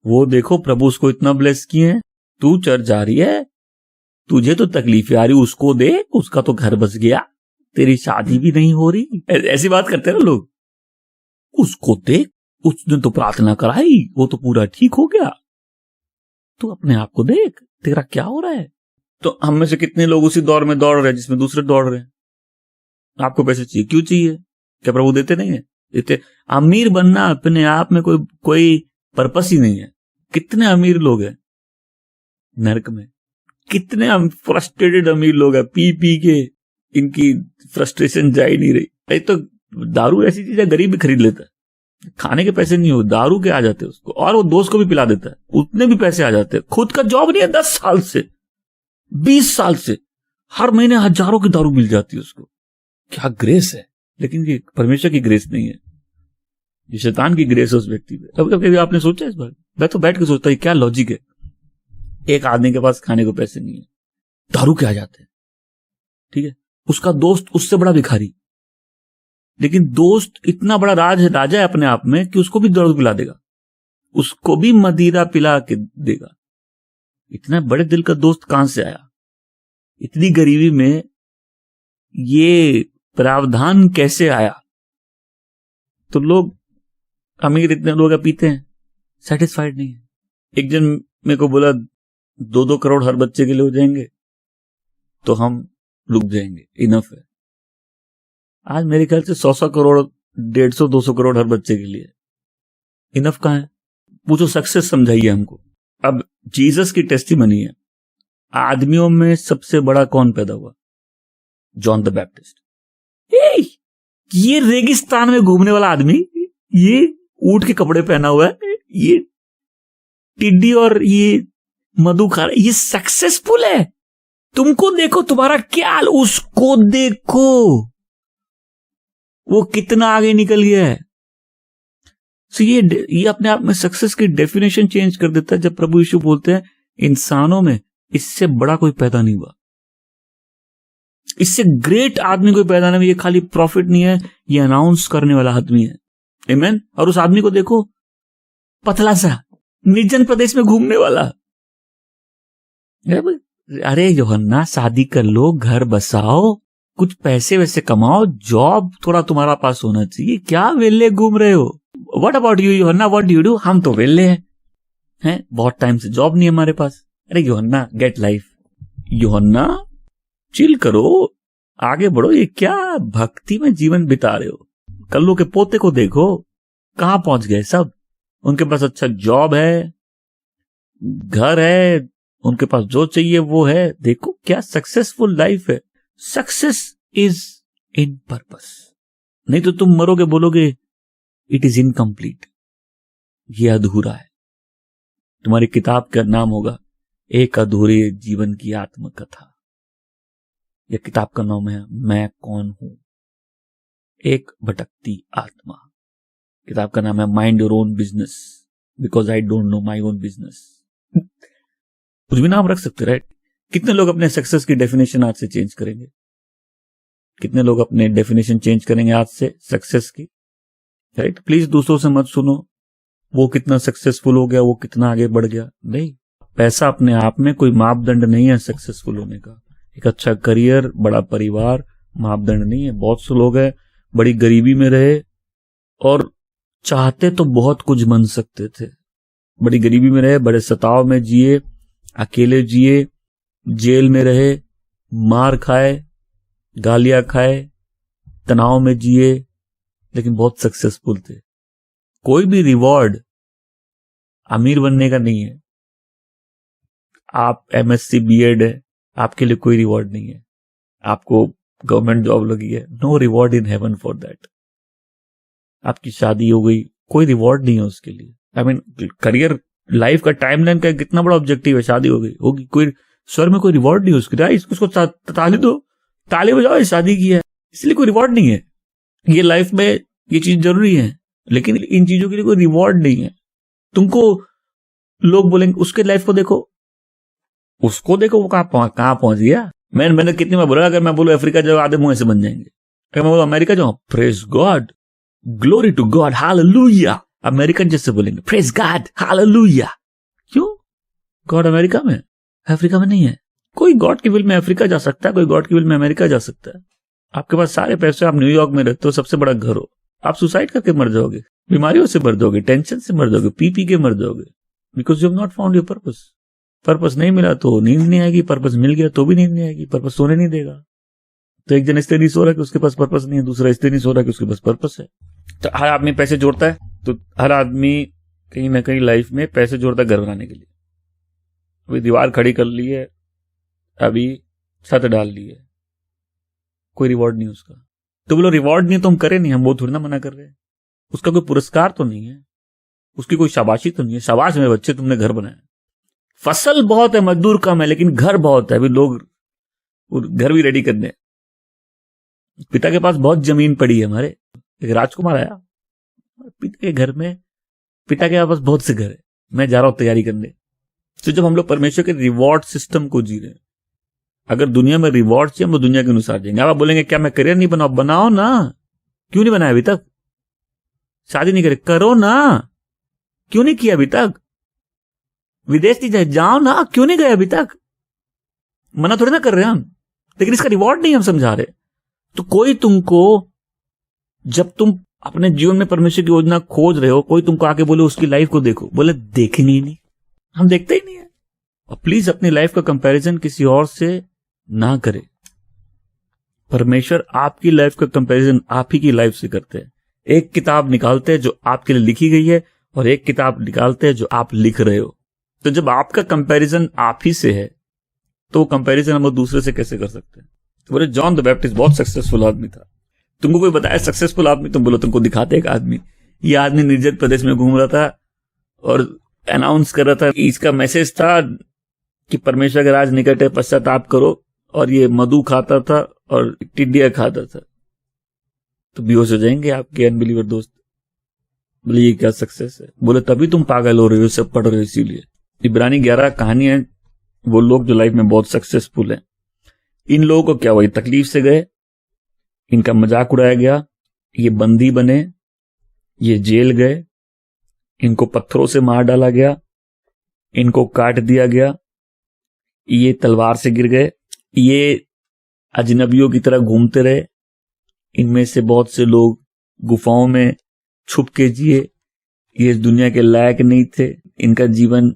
वो देखो प्रभु उसको इतना ब्लेस किए हैं, तू चर्च जा रही है, तुझे तो तकलीफें आ रही, उसको देख, उसका तो घर बस गया, तेरी शादी भी नहीं हो रही। ऐसी बात करते हैं ना लोग, उसको देख, उसने तो प्रार्थना कराई, वो तो पूरा ठीक हो गया, तू अपने आप को देख, तेरा क्या हो रहा है? तो हम में से कितने लोग उसी दौर में दौड़ रहे हैं जिसमें दूसरे दौड़ रहे हैं। आपको पैसे चाहिए, क्यों चाहिए? क्या प्रभु देते नहीं है? देते। अमीर बनना अपने आप में कोई पर्पस ही नहीं है। कितने अमीर लोग हैं नरक में, कितने फ्रस्ट्रेटेड अमीर लोग हैं, पी पी के इनकी फ्रस्ट्रेशन जा ही नहीं रही। एक तो दारू ऐसी चीज है गरीब भी खरीद लेता है, खाने के पैसे नहीं हो, दारू के आ जाते हैं उसको, और वो दोस्त को भी पिला देता है, उतने भी पैसे आ जाते हैं। खुद का जॉब नहीं है, 10 साल से 20 साल से हर महीने हजारों की दारू मिल जाती है उसको। क्या ग्रेस है! लेकिन ये परमेश्वर की ग्रेस नहीं है, ये शैतान की ग्रेस है उस व्यक्ति पे। कभी आपने सोचा इस बार? मैं तो बैठ के सोचता क्या लॉजिक है, एक आदमी के पास खाने को पैसे नहीं है, दारू के आ जाते हैं, ठीक है, उसका दोस्त उससे बड़ा भिखारी, लेकिन दोस्त इतना बड़ा राजा है अपने आप में कि उसको भी दारू पिला देगा, उसको भी मदिरा पिला के देगा। इतना बड़े दिल का दोस्त कहां से आया? इतनी गरीबी में ये प्रावधान कैसे आया? तो लोग अमीर इतने लोग पीते हैं, सेटिस्फाइड नहीं है। एक जन मेरे को बोला 2-2 करोड़ हर बच्चे के लिए हो जाएंगे तो हम रुक जाएंगे, इनफ है। आज मेरे ख्याल से 100 करोड़ 150-200 करोड़ हर बच्चे के लिए इनफ कहां है? पूछो, सक्सेस समझाइए हमको। अब जीसस की टेस्टिमनी है, आदमियों में सबसे बड़ा कौन पैदा हुआ? John the Baptist. ये रेगिस्तान में घूमने वाला आदमी, ये ऊंट के कपड़े पहना हुआ है, ये टिड्डी और ये मधु खा रहा है, ये सक्सेसफुल है। तुमको देखो, तुम्हारा क्या हाल, उसको देखो, वो कितना आगे निकल गया है। So ये अपने आप में सक्सेस की डेफिनेशन चेंज कर देता है। जब प्रभु यीशु बोलते हैं इंसानों में इससे बड़ा कोई पैदा नहीं हुआ, इससे ग्रेट आदमी कोई पैदा नहीं हुआ, ये खाली प्रॉफिट नहीं है, ये अनाउंस करने वाला आदमी है। आमीन। और उस आदमी को देखो, पतला सा, निर्जन प्रदेश में घूमने वाला। अरे यूहन्ना, शादी कर लो, घर बसाओ, कुछ पैसे वैसे कमाओ, जॉब थोड़ा तुम्हारा पास होना चाहिए, क्या वेले घूम रहे हो? व्हाट अबाउट यू यूहन्ना, व्हाट डू यू डू? हम तो वेले हैं, बहुत टाइम से जॉब नहीं है हमारे पास। अरे यूहन्ना, गेट लाइफ। यूहन्ना, चिल करो, आगे बढ़ो, ये क्या भक्ति में जीवन बिता रहे हो? कल्लू के पोते को देखो, कहां पहुंच गए सब। उनके पास अच्छा जॉब है, घर है, उनके पास जो चाहिए वो है। देखो क्या सक्सेसफुल लाइफ है। Success is in purpose. नहीं तो तुम मरोगे, बोलोगे इट इज इनकम्प्लीट, ये अधूरा है। तुम्हारी किताब का नाम होगा एक अधूरे जीवन की आत्मकथा। यह किताब का नाम है मैं कौन हूं, एक भटकती आत्मा। किताब का नाम है mind your own business, because I don't know my own business. कुछ भी नाम रख सकते, राइट? कितने लोग अपने सक्सेस की डेफिनेशन आज से चेंज करेंगे? कितने लोग अपने डेफिनेशन चेंज करेंगे आज से सक्सेस की? राइट? प्लीज दूसरों से मत सुनो, वो कितना सक्सेसफुल हो गया, वो कितना आगे बढ़ गया। नहीं, पैसा अपने आप में कोई मापदंड नहीं है सक्सेसफुल होने का। एक अच्छा करियर, बड़ा परिवार मापदंड नहीं है। बहुत से लोग हैं बड़ी गरीबी में रहे और चाहते तो बहुत कुछ बन सकते थे। बड़ी गरीबी में रहे, बड़े सताव में जिए, अकेले जिए, जेल में रहे, मार खाए, गालियां खाए, तनाव में जिए, लेकिन बहुत सक्सेसफुल थे। कोई भी रिवॉर्ड अमीर बनने का नहीं है। आप MSc BEd है, आपके लिए कोई रिवॉर्ड नहीं है। आपको गवर्नमेंट जॉब लगी है, no reward in heaven for that. आपकी शादी हो गई, कोई रिवॉर्ड नहीं है उसके लिए। आई मीन करियर लाइफ का टाइमलाइन का कितना बड़ा ऑब्जेक्टिव है। शादी हो गई, होगी, कोई स्वर में कोई रिवॉर्ड नहीं है उसके लिए। उसको ताली दो, ताली बजाओ, शादी की है, इसलिए कोई रिवॉर्ड नहीं है। ये लाइफ में ये चीज जरूरी है, लेकिन इन चीजों के लिए कोई रिवॉर्ड नहीं है। तुमको लोग बोलेंगे उसके लाइफ को देखो, उसको देखो, वो कहां पहुंच गया। मैंने कितनी बार बोला, अगर मैं बोलूं अफ्रीका जाओ, आधे मुंह से बन जाएंगे। अगर मैं बोलूं अमेरिका जाओ, praise God, glory to God, hallelujah. American जैसे बोलेंगे प्रेज गॉड, हालेलुया। क्यों? गॉड अमेरिका में, अफ्रीका में नहीं है। कोई गॉड की विल में अफ्रीका जा सकता है, कोई गॉड की विल में अमेरिका जा सकता है। आपके पास सारे पैसे, आप न्यूयॉर्क में रहते हो, सबसे बड़ा घर हो, आप सुसाइड करके मर जाओगे, बीमारियों से मर जाओगे, टेंशन से मर जाओगे, पी के मर जाओगे, because you have not found your purpose. Purpose नहीं मिला तो नींद नहीं आएगी, पर्पस मिल गया तो भी नींद नहीं आएगी, पर्पस सोने नहीं देगा। तो एक जन इसलिए नहीं सो रहा कि उसके पास पर्पस नहीं है, दूसरा इसलिए नहीं सो रहा कि उसके पास पर्पस है। तो हर आदमी पैसे जोड़ता है, तो हर आदमी कहीं ना कहीं लाइफ में पैसे जोड़ता है घर बनाने के लिए। अभी दीवार खड़ी कर ली है, अभी छत डाल ली है, कोई रिवॉर्ड नहीं उसका। तो बोलो रिवॉर्ड नहीं तो हम करें नहीं, हम वो थोड़ी ना मना कर रहे हैं। उसका कोई पुरस्कार तो नहीं है, उसकी कोई शाबाशी तो नहीं है। शाबाश मेरे बच्चे, तुमने घर बनाया। फसल बहुत है, मजदूर कम है, लेकिन घर बहुत है। अभी लोग घर भी रेडी करने। पिता के पास बहुत जमीन पड़ी है। हमारे एक राजकुमार आया, पिता के घर में, पिता के पास बहुत से घर है, मैं जा रहा हूं तैयारी करने। तो जब हम लोग परमेश्वर के रिवॉर्ड सिस्टम को जी रहे हैं, अगर दुनिया में रिवॉर्ड चाहिए, हम लोग दुनिया के अनुसार जाएंगे। आप बोलेंगे क्या मैं करियर नहीं बनाओ? बनाओ ना, क्यों नहीं बनाया अभी तक? शादी नहीं करे, करो ना, क्यों नहीं किया अभी तक? विदेश नहीं जाए, जाओ ना, क्यों नहीं गए अभी तक? मना थोड़ी ना कर रहे हम, लेकिन इसका रिवॉर्ड नहीं हम समझा रहे। तो कोई तुमको, जब तुम अपने जीवन में परमेश्वर की योजना खोज रहे हो, कोई तुमको आके बोले उसकी लाइफ को देखो, बोले देखेंगे ही नहीं, हम देखते ही नहीं है। और प्लीज अपनी लाइफ का कंपैरिजन किसी और से ना करें। परमेश्वर आपकी लाइफ का कंपैरिजन आप ही की लाइफ से करते हैं। एक किताब निकालते हैं जो आपके लिए लिखी गई है, और एक किताब निकालते हैं जो आप लिख रहे हो। तो जब आपका कंपैरिजन आप ही से है, तो कंपैरिजन हम लोग दूसरे से कैसे कर सकते हैं? तो बोले जॉन द बैप्टिस्ट बहुत सक्सेसफुल आदमी था। तुमको कोई बताया सक्सेसफुल आदमी? तुम बोलो तुमको दिखाते एक आदमी, ये आदमी निर्जन प्रदेश में घूम रहा था और अनाउंस कर रहा था कि इसका मैसेज था कि परमेश्वर के राज निकट है, पश्चाताप करो। और ये मधु खाता था और टिड्डिया खाता था। तो बेहोश हो जाएंगे आपके अनबिलीवर दोस्त। बोले ये क्या सक्सेस है? बोले तभी तुम पागल हो रहे हो, सब पढ़ रहे हो इसीलिए। इब्रानी 11 कहानी है, वो लोग जो लाइफ में बहुत सक्सेसफुल हैं। इन लोगों को क्या हुआ? ये तकलीफ से गए, इनका मजाक उड़ाया गया, ये बंदी बने, ये जेल गए, इनको पत्थरों से मार डाला गया, इनको काट दिया गया, ये तलवार से गिर गए, ये अजनबियों की तरह घूमते रहे। इनमें से बहुत से लोग गुफाओं में छुप के जिए, ये इस दुनिया के लायक नहीं थे। इनका जीवन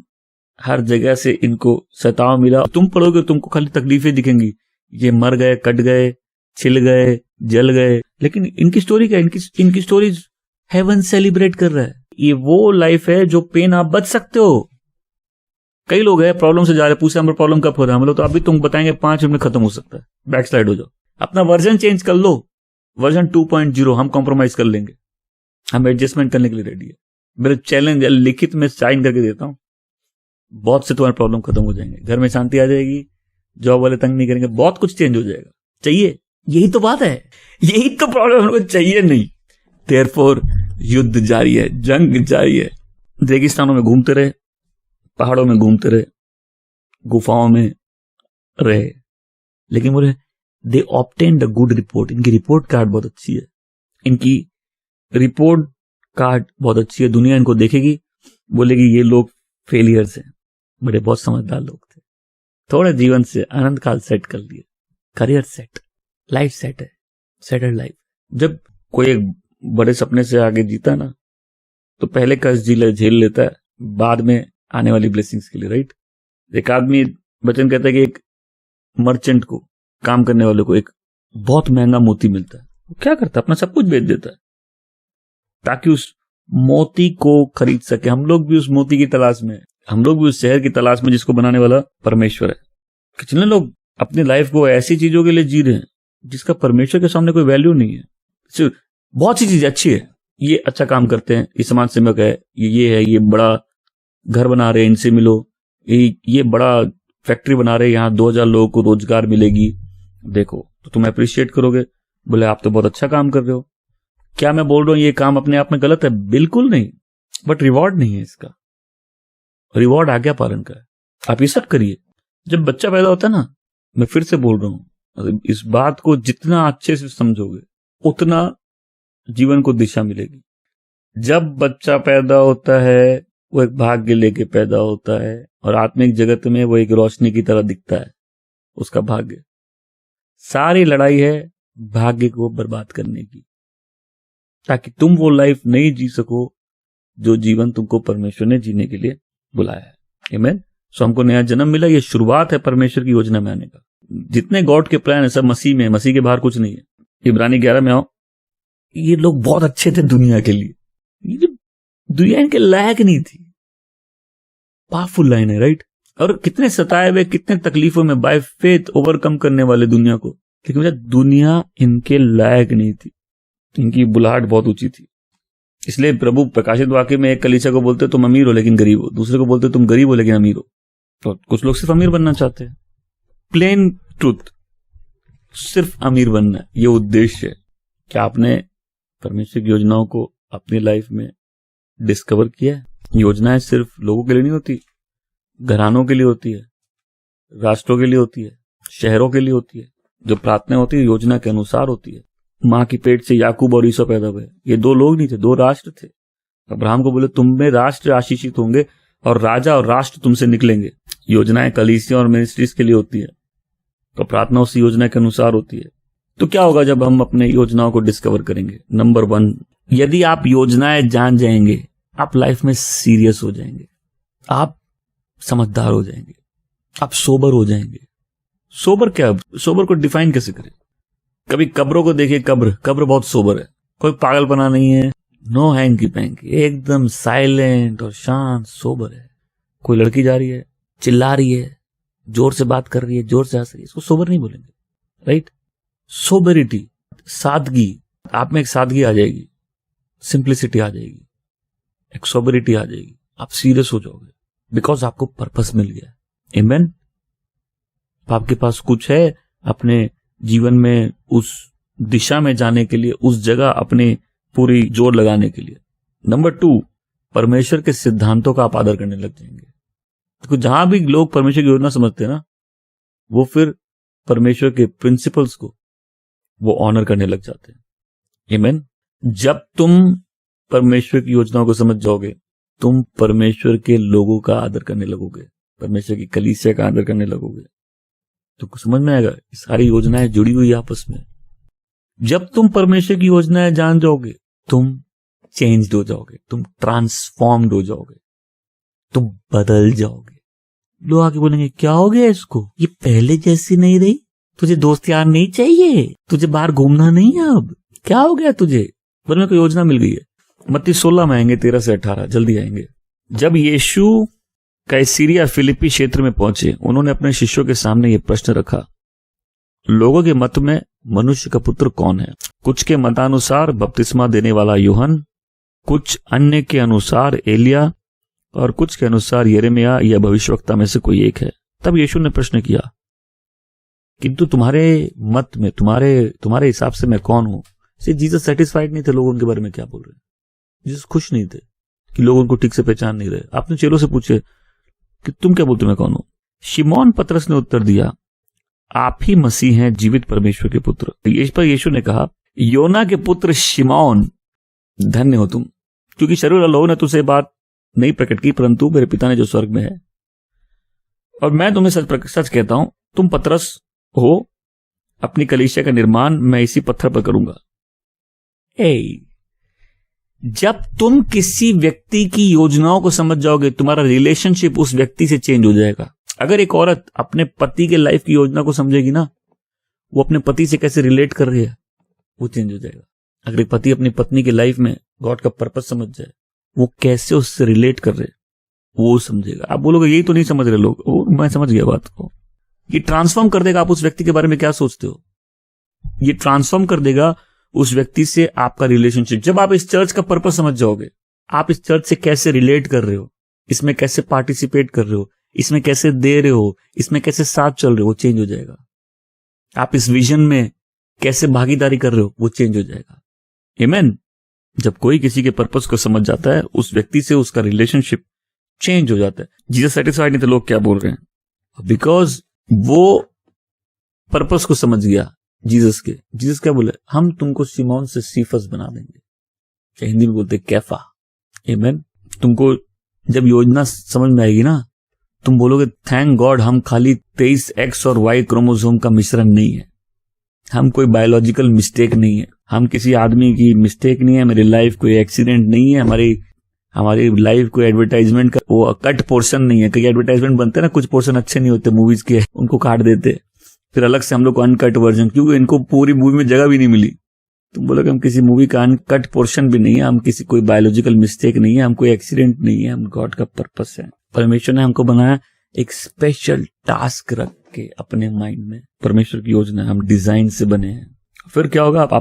हर जगह से इनको सताव मिला। तुम पढ़ोगे तुमको खाली तकलीफें दिखेंगी, ये मर गए, कट गए, छिल गए, जल गए। लेकिन इनकी स्टोरी क्या? इनकी स्टोरी हेवन सेलिब्रेट कर रहा है। ये वो लाइफ है जो पेन आप बच सकते हो। कई लोग हैं प्रॉब्लम से जा रहे, पूछे हमारा प्रॉब्लम कब हो रहा है, हम लोग तो अभी तुम बताएंगे 5 मिनट में खत्म हो सकता है। बैक स्लाइड हो जाओ, अपना वर्जन चेंज कर लो, वर्जन 2.0। हम कॉम्प्रोमाइज कर लेंगे, हम एडजस्टमेंट करने के लिए रेडी है। मेरे चैलेंज लिखित में साइन करके देता हूं, बहुत से तुम्हारे प्रॉब्लम खत्म हो जाएंगे, घर में शांति आ जाएगी, जॉब वाले तंग नहीं करेंगे, बहुत कुछ चेंज हो जाएगा। चाहिए? यही तो बात है, यही तो प्रॉब्लम हमको चाहिए नहीं। देयरफॉर युद्ध जारी है, जंग जारी है। रेगिस्तानों में घूमते रहे, पहाड़ों में घूमते रहे, गुफाओं में रहे, लेकिन बोले दे ऑब्टेन्ड अ गुड रिपोर्ट। इनकी रिपोर्ट कार्ड बहुत अच्छी है। इनकी रिपोर्ट कार्ड बहुत अच्छी है, दुनिया इनको देखेगी, बोलेगी ये लोग फेलियर्स हैं, बड़े बहुत समझदार लोग थे, थोड़े जीवन से आनंद काल सेट कर लिए, करियर सेट, लाइफ सेट है, सेटल्ड लाइफ। जब कोई एक बड़े सपने से आगे जीता ना, तो पहले कष्ट झेल लेता है बाद में आने वाली ब्लेसिंग्स के लिए, राइट। एक आदमी बचन कहता है कि एक मर्चेंट को, काम करने वाले को एक बहुत महंगा मोती मिलता है, वो क्या करता है, अपना सब कुछ बेच देता है ताकि उस मोती को खरीद सके। हम लोग भी उस मोती की तलाश में, हम लोग भी उस शहर की तलाश में जिसको बनाने वाला परमेश्वर है। कितने लोग अपनी लाइफ को ऐसी चीजों के लिए जी रहे हैं जिसका परमेश्वर के सामने कोई वैल्यू नहीं है। बहुत सी चीजें अच्छी है, ये अच्छा काम करते हैं, ये समाज सेवक है, ये है, ये बड़ा घर बना रहे हैं, इनसे मिलो, ये बड़ा फैक्ट्री बना रहे हैं, यहाँ 2000 लोगों को रोजगार मिलेगी, देखो तो तुम अप्रिशिएट करोगे, बोले आप तो बहुत अच्छा काम कर रहे हो। क्या मैं बोल रहा हूं ये काम अपने आप में गलत है? बिल्कुल नहीं, बट रिवॉर्ड नहीं है इसका, रिवॉर्ड आज्ञा पालन का है। आप ये सब करिए। जब बच्चा पैदा होता है ना, मैं फिर से बोल रहा हूं, इस बात को जितना अच्छे से समझोगे उतना जीवन को दिशा मिलेगी। जब बच्चा पैदा होता है वो एक भाग्य लेके पैदा होता है और आत्मिक जगत में वो एक रोशनी की तरह दिखता है, उसका भाग्य। सारी लड़ाई है भाग्य को बर्बाद करने की, ताकि तुम वो लाइफ नहीं जी सको जो जीवन तुमको परमेश्वर ने जीने के लिए बुलाया है। आमीन। सो हमको नया जन्म मिला, ये शुरुआत है परमेश्वर की योजना में आने का। जितने गॉड के प्लान है सब मसीह में, मसीह के बाहर कुछ नहीं है। इब्रानी 11 में आओ, ये लोग बहुत अच्छे थे दुनिया के लिए, ये दुनिया इनके लायक नहीं थी। पावरफुल लाइन है, राइट। और कितने सताए हुए, कितने तकलीफों में बाय फेथ ओवरकम करने वाले दुनिया को, लेकिन दुनिया इनके लायक नहीं थी, इनकी बुलाहट बहुत ऊंची थी। इसलिए प्रभु प्रकाशित वाक्य में एक कलीसिया को बोलते तुम अमीर हो लेकिन गरीब हो, दूसरे को बोलते तुम गरीब हो लेकिन अमीर हो। तो कुछ लोग सिर्फ अमीर बनना चाहते हैं, प्लेन ट्रूथ, सिर्फ अमीर बनना, ये उद्देश्य है। क्या आपने परमेश्वर की योजनाओं को अपनी लाइफ में डिस्कवर किया है? योजनाएं सिर्फ लोगों के लिए नहीं होती, घरानों के लिए होती है, राष्ट्रों के लिए होती है, शहरों के लिए होती है। जो प्रार्थना होती है योजना के अनुसार होती है। मां की पेट से याकूब और ईसो पैदा हुए, ये 2 लोग नहीं थे, 2 राष्ट्र थे। अब्राहम को बोले तुम में राष्ट्र आशीषित होंगे और राजा और राष्ट्र तुमसे निकलेंगे। योजनाएं कलीसिया और मिनिस्ट्रीज के लिए होती है, तो प्रार्थना उसी योजना के अनुसार होती है। तो क्या होगा जब हम अपने योजनाओं को डिस्कवर करेंगे? नंबर 1, यदि आप योजनाएं जान जाएंगे, आप लाइफ में सीरियस हो जाएंगे, आप समझदार हो जाएंगे, आप सोबर हो जाएंगे। सोबर क्या? सोबर को डिफाइन कैसे करें? कभी कब्रों को देखिए, कब्र बहुत सोबर है, कोई पागलपना नहीं है, नो हैंकी पैंकी, एकदम साइलेंट और शांत सोबर है। कोई लड़की जा रही है, चिल्ला रही है, जोर से बात कर रही है, जोर से हंस रही है, इसको सोबर नहीं बोलेंगे, राइट। सोबरिटी, सादगी, आप में एक सादगी आ जाएगी, सिंप्लिसिटी आ जाएगी, एक सोबरिटी आ जाएगी, आप सीरियस हो जाओगे बिकॉज आपको पर्पस मिल गया है। आमीन। आपके पास कुछ है अपने जीवन में उस दिशा में जाने के लिए, उस जगह अपने पूरी जोर लगाने के लिए। नंबर 2, परमेश्वर के सिद्धांतों का आप आदर करने लग जाएंगे। तो जहां भी लोग परमेश्वर की योजना समझते हैं ना, वो फिर परमेश्वर के प्रिंसिपल्स को वो ऑनर करने लग जाते हैं। आमीन। जब तुम परमेश्वर की योजनाओं को समझ जाओगे, तुम परमेश्वर के लोगों का आदर करने लगोगे, परमेश्वर की कलीसिया का आदर करने लगोगे, तो कुछ समझ में आएगा सारी योजनाएं जुड़ी हुई आपस में। जब तुम परमेश्वर की योजनाएं जान जाओगे, तुम चेंज्ड हो जाओगे, तुम ट्रांसफॉर्म्ड हो जाओगे, तुम बदल जाओगे। लोग आके बोलेंगे क्या हो गया इसको, ये पहले जैसी नहीं रही, तुझे दोस्त यार नहीं चाहिए, तुझे बाहर घूमना नहीं है, अब क्या हो गया तुझे? बोले मेरे को योजना मिल गई है। मत्ती 16 में आएंगे, 13 से 18 जल्दी आएंगे। जब यीशु कैसरिया फिलिप्पी क्षेत्र में पहुंचे, उन्होंने अपने शिष्यों के सामने यह प्रश्न रखा, लोगों के मत में मनुष्य का पुत्र कौन है? कुछ के मतानुसार बपतिस्मा देने वाला यूहन्ना, कुछ अन्य के अनुसार एलिया और कुछ के अनुसार यिर्मयाह या भविष्यवक्ता में से कोई एक है। तब यीशु ने प्रश्न किया, किंतु तुम्हारे मत में, तुम्हारे हिसाब से मैं कौन हूं? जीसस सेटिस्फाइड नहीं थे लोगों के बारे में क्या बोल रहे। जीसस खुश नहीं थे कि लोग उनको ठीक से पहचान नहीं रहे। आपने चेलों से पूछे कि तुम क्या बोलते, मैं कौन हूं? शिमोन पतरस ने उत्तर दिया, आप ही मसीह हैं, जीवित परमेश्वर के पुत्र। इस पर यीशु ने कहा, योना के पुत्र शिमोन, धन्य हो तुम, क्योंकि शरीर और लहू ने तुझसे बात नहीं प्रकट की, परंतु मेरे पिता ने जो स्वर्ग में है। और मैं तुम्हें सच कहता हूं, तुम पतरस हो, अपनी कलीसिया का निर्माण मैं इसी पत्थर पर करूंगा। जब तुम किसी व्यक्ति की योजनाओं को समझ जाओगे, तुम्हारा रिलेशनशिप उस व्यक्ति से चेंज हो जाएगा। अगर एक औरत अपने पति के लाइफ की योजना को समझेगी ना, वो अपने पति से कैसे रिलेट कर रही है, वो चेंज हो जाएगा। अगर एक पति अपनी पत्नी की लाइफ में गॉड का पर्पस समझ जाए, वो कैसे उससे रिलेट कर रहे, वो समझेगा। आप बोलोगे यही तो नहीं समझ रहे लोग, मैं समझ गया बात को। ये ट्रांसफॉर्म कर देगा आप उस व्यक्ति के बारे में क्या सोचते हो, ये ट्रांसफॉर्म कर देगा उस व्यक्ति से आपका रिलेशनशिप। जब आप इस चर्च का पर्पस समझ जाओगे, आप इस चर्च से कैसे रिलेट कर रहे हो, इसमें कैसे पार्टिसिपेट कर रहे हो, इसमें कैसे दे रहे हो, इसमें कैसे साथ चल रहे हो, वो चेंज हो जाएगा। आप इस विजन में कैसे भागीदारी कर रहे हो, वो चेंज हो जाएगा। आमीन। जब कोई किसी के पर्पस को समझ जाता है, उस व्यक्ति से उसका रिलेशनशिप चेंज हो जाता है। जीसस सेटिस्फाइड नहीं थे, लोग क्या बोल रहे हैं, बिकॉज वो पर्पस को समझ गया। जीसस क्या बोले, हम तुमको सिमोन से सीफस बना देंगे, हिंदी में बोलते कैफा। आमीन। तुमको जब योजना समझ में आएगी ना, तुम बोलोगे थैंक गॉड हम खाली 23X और Y क्रोमोसोम का मिश्रण नहीं है, हम कोई बायोलॉजिकल मिस्टेक नहीं है, हम किसी आदमी की मिस्टेक नहीं है, मेरी लाइफ कोई एक्सीडेंट नहीं है, हमारी लाइफ कोई एडवर्टाइजमेंट का वो कट पोर्शन नहीं है। कई एडवर्टाइजमेंट बनते हैं ना, कुछ पोर्शन अच्छे नहीं होते मूवीज के, उनको काट देते, फिर अलग से हम लोग को अनकट वर्जन, क्योंकि इनको पूरी मूवी में जगह भी नहीं मिली। तुम बोलोगे हम किसी मूवी का अनकट पोर्शन भी नहीं है, हम किसी कोई बायोलॉजिकल मिस्टेक नहीं है, हम कोई एक्सीडेंट नहीं है, हम गॉड का पर्पस है। परमेश्वर ने हमको बनाया एक स्पेशल टास्क रख के अपने माइंड में। परमेश्वर की योजना, हम डिजाइन से बने हैं। फिर क्या होगा, आप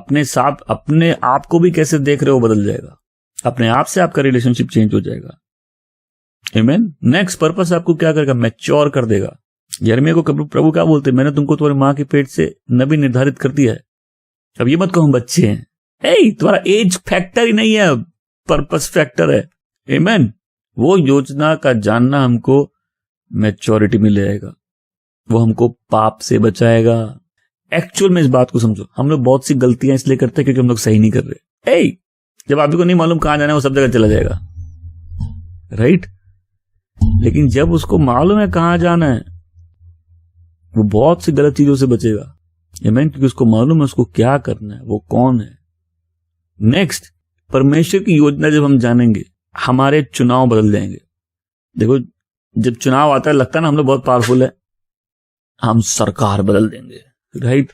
अपने आप को भी कैसे देख रहे हो बदल जाएगा, अपने आप से आपका रिलेशनशिप चेंज हो जाएगा। आमीन। नेक्स्ट पर्पस आपको क्या करेगा, मैच्योर कर देगा। यिर्मयाह को प्रभु क्या बोलते, मैंने तुमको तुम्हारी मां के पेट से नबी निर्धारित कर दिया है। अब ये मत कहो हम बच्चे हैं, तुम्हारा एज फैक्टर ही नहीं है, पर्पस फैक्टर है। आमीन। वो योजना का जानना हमको मैच्योरिटी में ले आएगा, वो हमको पाप से बचाएगा। एक्चुअल में इस बात को समझो, हम लोग बहुत सी गलतियां इसलिए करते हैं क्योंकि हम लोग सही नहीं कर रहे। जब आपको नहीं मालूम कहां जाना है, वो सब जगह चला जाएगा, राइट। लेकिन जब उसको मालूम है कहां जाना है, वो बहुत सी गलत चीजों से बचेगा। आमीन। क्योंकि उसको मालूम है उसको क्या करना है, वो कौन है। नेक्स्ट, परमेश्वर की योजना जब हम जानेंगे, हमारे चुनाव बदल जाएंगे। देखो, जब चुनाव आता है लगता है ना हम लोग बहुत पावरफुल है, हम सरकार बदल देंगे, राइट।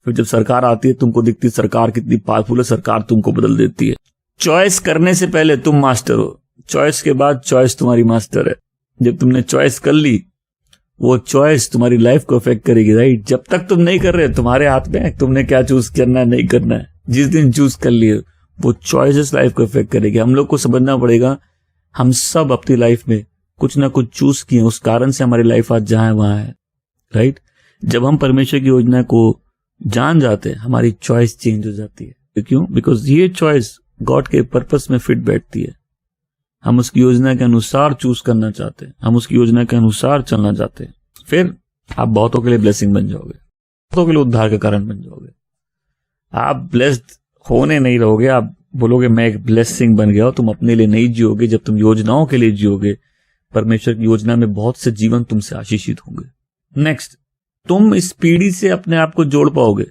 फिर जब सरकार आती है, तुमको दिखती है सरकार कितनी पावरफुल है, सरकार तुमको बदल देती है। चॉइस करने से पहले तुम मास्टर हो, चॉइस के बाद चॉइस तुम्हारी मास्टर है। जब तुमने चॉइस कर ली, वो चॉइस तुम्हारी लाइफ को अफेक्ट करेगी, राइट। जब तक तुम नहीं कर रहे, तुम्हारे हाथ में है तुमने क्या चूज करना है, नहीं करना है। जिस दिन चूज कर लिए, वो चॉइसेस लाइफ को अफेक्ट करेगी। हम लोग को समझना पड़ेगा, हम सब अपनी लाइफ में कुछ ना कुछ चूज किए, उस कारण से हमारी लाइफ आज जहां है वहां है, राइट। जब हम परमेश्वर की योजना को जान जाते हैं, हमारी चॉइस चेंज हो जाती है। क्यों? बिकॉज ये चॉइस गॉड के पर्पस में फिट बैठती है। हम उसकी योजना के अनुसार चूज करना चाहते हैं, हम उसकी योजना के अनुसार चलना चाहते हैं। फिर आप बहुतों के लिए ब्लेसिंग बन जाओगे, बहुतों के लिए उद्धार का कारण बन जाओगे। आप ब्लेस्ड होने नहीं रहोगे, आप बोलोगे मैं एक ब्लेसिंग बन गया। तुम अपने लिए नहीं जियोगे, जब तुम योजनाओं के लिए जियोगे, परमेश्वर की योजना में बहुत से जीवन तुमसे आशीषित होंगे। नेक्स्ट, तुम इस पीढ़ी से अपने आप को जोड़ पाओगे।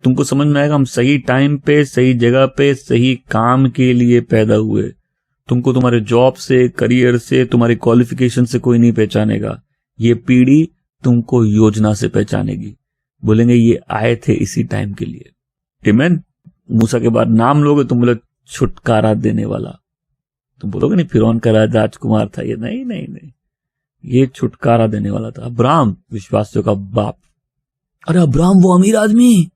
तुमको समझ में आएगा हम सही टाइम पे, सही जगह पे, सही काम के लिए पैदा हुए। तुमको तुम्हारे जॉब से, करियर से, तुम्हारी क्वालिफिकेशन से कोई नहीं पहचानेगा। ये पीढ़ी तुमको योजना से पहचानेगी। बोलेंगे ये आए थे इसी टाइम के लिए। आमीन। मूसा के बाद नाम लोगे, तुम बोले छुटकारा देने वाला। तुम बोलोगे नहीं फिरौन का राजकुमार था ये, नहीं नहीं नहीं, ये छुटकारा देने वाला था। अब्राहम विश्वासियों का बाप। अरे अब्राहम वो अमीर आदमी,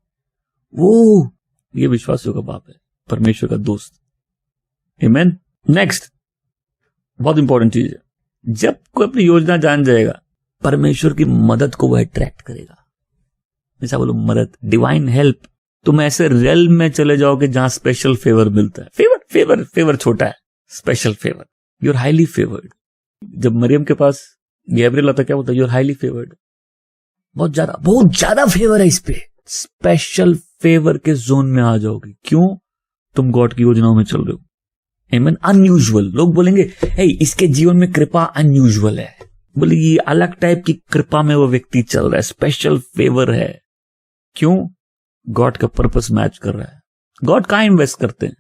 वो ये विश्वासियों का बाप है, परमेश्वर का दोस्त। आमीन। नेक्स्ट, बहुत इंपॉर्टेंट चीज है, जब कोई अपनी योजना जान जाएगा, परमेश्वर की मदद को वह अट्रैक्ट करेगा। ऐसा बोलो मदद, डिवाइन हेल्प। तुम ऐसे रेल्म में चले जाओगे जहां स्पेशल फेवर मिलता है। फेवर फेवर फेवर छोटा है, special favour. You are highly favoured. जब मरियम के पास गैब्रियल आता क्या बोलता है, यू आर हाईली फेवर्ड। बहुत ज्यादा फेवर है इस पे। स्पेशल फेवर के जोन में आ जाओगे। क्यों? तुम गॉड की योजनाओं में चल रहे हो। आमीन। अनयूजुअल, लोग बोलेंगे हे इसके जीवन में कृपा अनयूजुअल है, बोले ये अलग टाइप की कृपा में वो व्यक्ति चल रहा है, स्पेशल फेवर है। क्यों? गॉड का पर्पस मैच कर रहा है। गॉड कहाँ इन्वेस्ट करते हैं?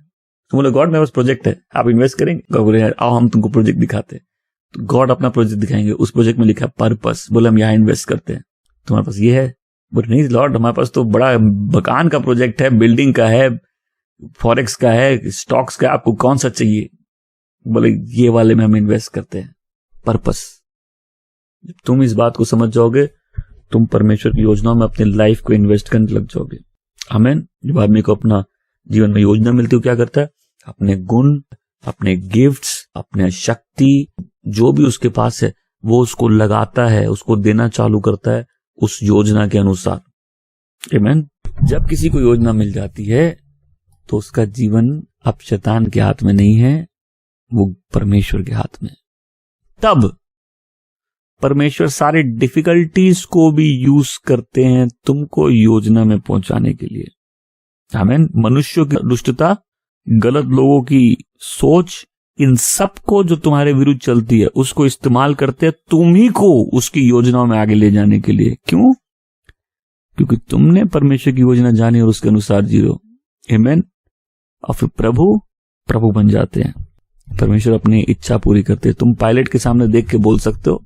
तो बोले गॉड मेरे पास प्रोजेक्ट है, आप इन्वेस्ट करेंगे? गॉड बोले आओ हम तुमको प्रोजेक्ट दिखाते हैं। तो गॉड अपना प्रोजेक्ट दिखाएंगे, उस प्रोजेक्ट में लिखा है पर्पस, बोले हम यहाँ इन्वेस्ट करते हैं, तुम्हारे पास ये है? बोले नहीं लॉर्ड, हमारे पास तो बड़ा मकान का प्रोजेक्ट है, बिल्डिंग का है, फॉरेक्स का है, स्टॉक्स का, आपको कौन सा चाहिए? बोले ये वाले में हम इन्वेस्ट करते हैं, पर्पस। जब तुम इस बात को समझ जाओगे, तुम परमेश्वर की योजनाओं में अपने लाइफ को इन्वेस्ट करने लग जाओगे। आमीन। जब आदमी को अपना जीवन में योजना मिलती है, क्या करता है? अपने गुण, अपने गिफ्ट्स, अपने शक्ति, जो भी उसके पास है वो उसको लगाता है, उसको देना चालू करता है उस योजना के अनुसार। आमीन। जब किसी को योजना मिल जाती है तो उसका जीवन अब शैतान के हाथ में नहीं है, वो परमेश्वर के हाथ में। तब परमेश्वर सारे डिफिकल्टीज को भी यूज करते हैं तुमको योजना में पहुंचाने के लिए। आमीन। मनुष्यों की दुष्टता, गलत लोगों की सोच, इन सब को जो तुम्हारे विरुद्ध चलती है उसको इस्तेमाल करते हैं तुम ही को उसकी योजनाओं में आगे ले जाने के लिए। क्यों? क्योंकि तुमने परमेश्वर की योजना जानी और उसके अनुसार जियो। आमीन। और फिर प्रभु बन जाते हैं, परमेश्वर अपनी इच्छा पूरी करते हैं। तुम पायलट के सामने देख के बोल सकते हो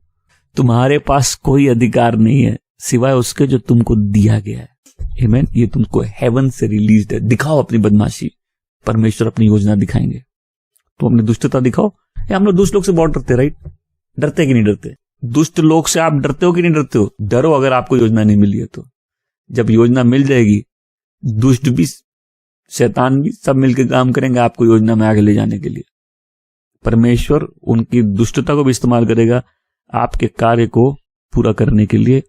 तुम्हारे पास कोई अधिकार नहीं है सिवाय उसके जो तुमको दिया गया है। आमीन। ये तुमको हेवन से रिलीज्ड है। दिखाओ अपनी बदमाशी, परमेश्वर अपनी योजना दिखाएंगे। तुम अपनी दुष्टता दिखाओ। या हम लोग दुष्ट लोग से बहुत डरते, राइट? डरते कि नहीं डरते? दुष्ट लोग से आप डरते हो कि नहीं डरते हो? डरो अगर आपको योजना नहीं मिली है तो। जब योजना मिल जाएगी, दुष्ट भी शैतान भी सब मिलकर काम करेंगे आपको योजना में आगे ले जाने के लिए। परमेश्वर उनकी दुष्टता को भी इस्तेमाल करेगा आपके कार्य को पूरा करने के लिए।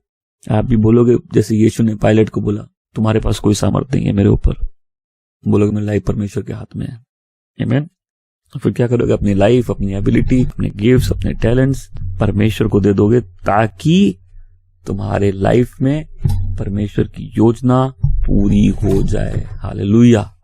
आप भी बोलोगे जैसे यीशु ने पायलट को बोला, तुम्हारे पास कोई सामर्थ्य नहीं है मेरे ऊपर, बोलोगे मेरी लाइफ परमेश्वर के हाथ में है। आमीन। फिर क्या करोगे? अपनी लाइफ, अपनी एबिलिटी, अपने गिफ्ट्स, अपने टैलेंट्स परमेश्वर को दे दोगे ताकि तुम्हारे लाइफ में परमेश्वर की योजना पूरी हो जाए। हालेलुया।